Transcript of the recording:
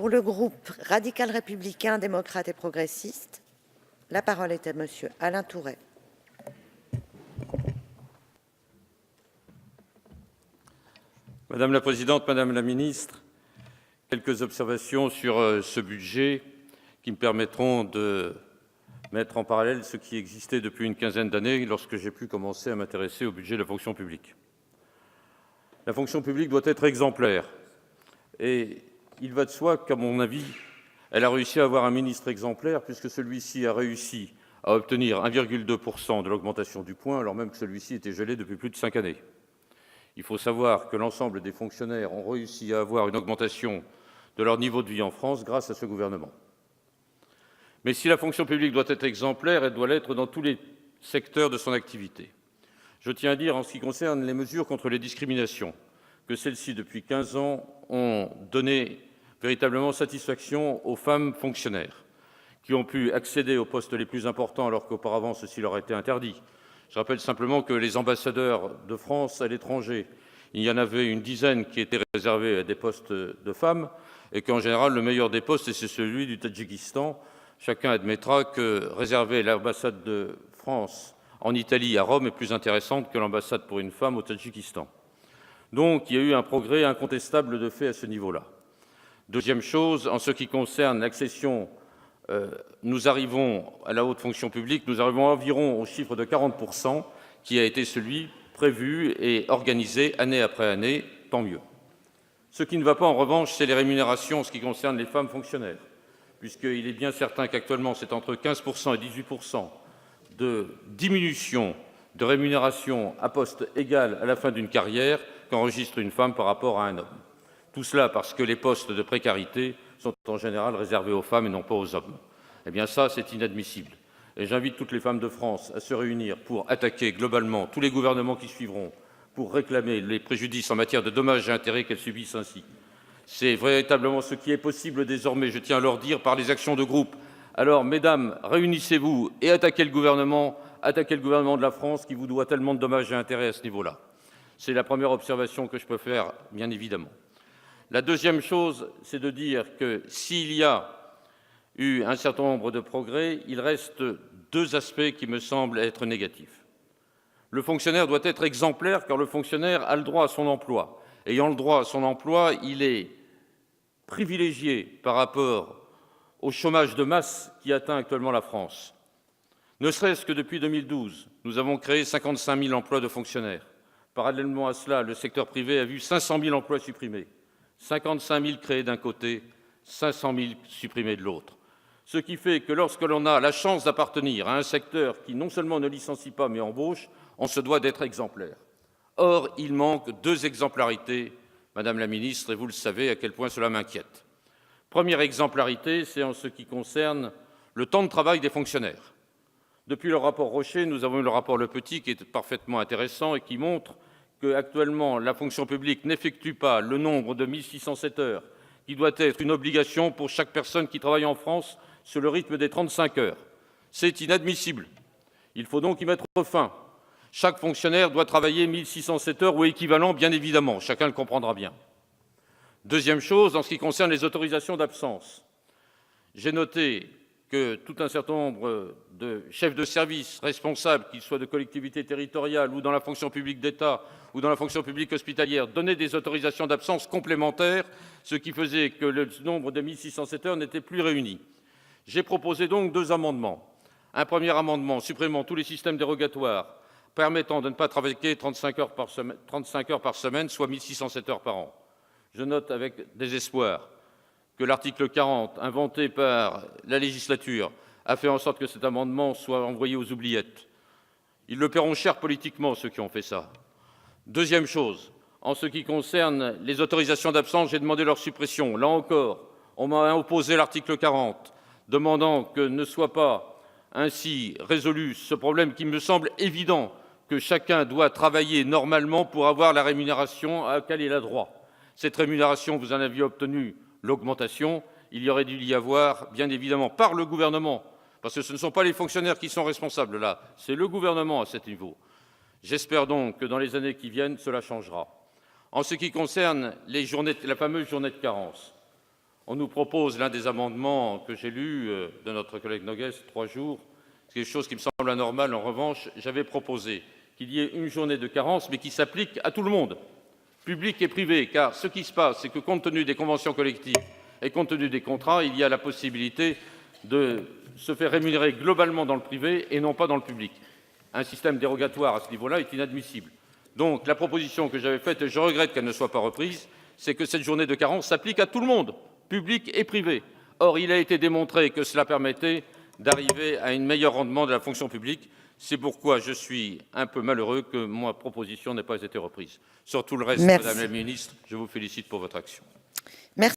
Pour le groupe radical républicain, démocrate et progressiste, la parole est à monsieur Alain Tourret. Madame la Présidente, Madame la Ministre, quelques observations sur ce budget qui me permettront de mettre en parallèle ce qui existait depuis une quinzaine d'années lorsque j'ai pu commencer à m'intéresser au budget de la fonction publique. La fonction publique doit être exemplaire et il va de soi qu'à mon avis, elle a réussi à avoir un ministre exemplaire puisque celui-ci a réussi à obtenir 1,2% de l'augmentation du point alors même que celui-ci était gelé depuis plus de 5 années. Il faut savoir que l'ensemble des fonctionnaires ont réussi à avoir une augmentation de leur niveau de vie en France grâce à ce gouvernement. Mais si la fonction publique doit être exemplaire, elle doit l'être dans tous les secteurs de son activité. Je tiens à dire, en ce qui concerne les mesures contre les discriminations, que celles-ci, depuis 15 ans, ont donné véritablement satisfaction aux femmes fonctionnaires qui ont pu accéder aux postes les plus importants alors qu'auparavant ceci leur était interdit. Je rappelle simplement que les ambassadeurs de France à l'étranger, il y en avait une dizaine qui étaient réservés à des postes de femmes et qu'en général, le meilleur des postes, c'est celui du Tadjikistan. Chacun admettra que réserver l'ambassade de France en Italie, à Rome, est plus intéressante que l'ambassade pour une femme au Tadjikistan. Donc, il y a eu un progrès incontestable de fait à ce niveau-là. Deuxième chose, en ce qui concerne l'accession, nous arrivons à la haute fonction publique, nous arrivons environ au chiffre de 40%, qui a été celui prévu et organisé année après année, tant mieux. Ce qui ne va pas, en revanche, c'est les rémunérations en ce qui concerne les femmes fonctionnaires, puisqu'il est bien certain qu'actuellement, c'est entre 15% et 18% de diminution de rémunération à poste égal à la fin d'une carrière qu'enregistre une femme par rapport à un homme. Tout cela parce que les postes de précarité sont en général réservés aux femmes et non pas aux hommes. Eh bien ça, c'est inadmissible. Et j'invite toutes les femmes de France à se réunir pour attaquer globalement tous les gouvernements qui suivront, pour réclamer les préjudices en matière de dommages et intérêts qu'elles subissent ainsi. C'est véritablement ce qui est possible désormais, je tiens à leur dire, par les actions de groupe. Alors, mesdames, réunissez-vous et attaquez le gouvernement de la France qui vous doit tellement de dommages et intérêts à ce niveau-là. C'est la première observation que je peux faire, bien évidemment. La deuxième chose, c'est de dire que s'il y a eu un certain nombre de progrès, il reste deux aspects qui me semblent être négatifs. Le fonctionnaire doit être exemplaire car le fonctionnaire a le droit à son emploi. Ayant le droit à son emploi, il est privilégié par rapport au chômage de masse qui atteint actuellement la France. Ne serait-ce que depuis 2012, nous avons créé 55 000 emplois de fonctionnaires. Parallèlement à cela, le secteur privé a vu 500 000 emplois supprimés. 55 000 créés d'un côté, 500 000 supprimés de l'autre. Ce qui fait que lorsque l'on a la chance d'appartenir à un secteur qui non seulement ne licencie pas mais embauche, on se doit d'être exemplaire. Or, il manque deux exemplarités, Madame la Ministre, et vous le savez à quel point cela m'inquiète. Première exemplarité, c'est en ce qui concerne le temps de travail des fonctionnaires. Depuis le rapport Rocher, nous avons eu le rapport Le Petit qui est parfaitement intéressant et qui montre qu'actuellement, la fonction publique n'effectue pas le nombre de 1607 heures qui doit être une obligation pour chaque personne qui travaille en France sur le rythme des 35 heures. C'est inadmissible. Il faut donc y mettre fin. Chaque fonctionnaire doit travailler 1607 heures ou équivalent, bien évidemment. Chacun le comprendra bien. Deuxième chose, en ce qui concerne les autorisations d'absence. J'ai noté que tout un certain nombre de chefs de service responsables, qu'ils soient de collectivités territoriales ou dans la fonction publique d'État ou dans la fonction publique hospitalière, donnaient des autorisations d'absence complémentaires, ce qui faisait que le nombre de 1607 heures n'était plus réuni. J'ai proposé donc deux amendements. Un premier amendement supprimant tous les systèmes dérogatoires permettant de ne pas travailler 35 heures par semaine, soit 1607 heures par an. Je note avec désespoir que l'article 40, inventé par la législature, a fait en sorte que cet amendement soit envoyé aux oubliettes. Ils le paieront cher politiquement, ceux qui ont fait ça. Deuxième chose, en ce qui concerne les autorisations d'absence, j'ai demandé leur suppression. Là encore, on m'a opposé l'article 40, demandant que ne soit pas ainsi résolu ce problème qui me semble évident, que chacun doit travailler normalement pour avoir la rémunération à laquelle il a droit. Cette rémunération, vous en aviez obtenu l'augmentation, il y aurait dû y avoir, bien évidemment, par le gouvernement, parce que ce ne sont pas les fonctionnaires qui sont responsables là, c'est le gouvernement à cet niveau. J'espère donc que dans les années qui viennent, cela changera. En ce qui concerne la fameuse journée de carence, on nous propose l'un des amendements que j'ai lu de notre collègue Noguès, 3 jours. C'est quelque chose qui me semble anormal. En revanche, j'avais proposé qu'il y ait une journée de carence, mais qui s'applique à tout le monde, public et privé, car ce qui se passe, c'est que compte tenu des conventions collectives et compte tenu des contrats, il y a la possibilité de se faire rémunérer globalement dans le privé et non pas dans le public. Un système dérogatoire à ce niveau-là est inadmissible. Donc la proposition que j'avais faite, et je regrette qu'elle ne soit pas reprise, c'est que cette journée de carence s'applique à tout le monde, public et privé. Or, il a été démontré que cela permettait d'arriver à un meilleur rendement de la fonction publique. C'est pourquoi je suis un peu malheureux que ma proposition n'ait pas été reprise. Sur tout le reste, Merci. Madame la Ministre, je vous félicite pour votre action. Merci.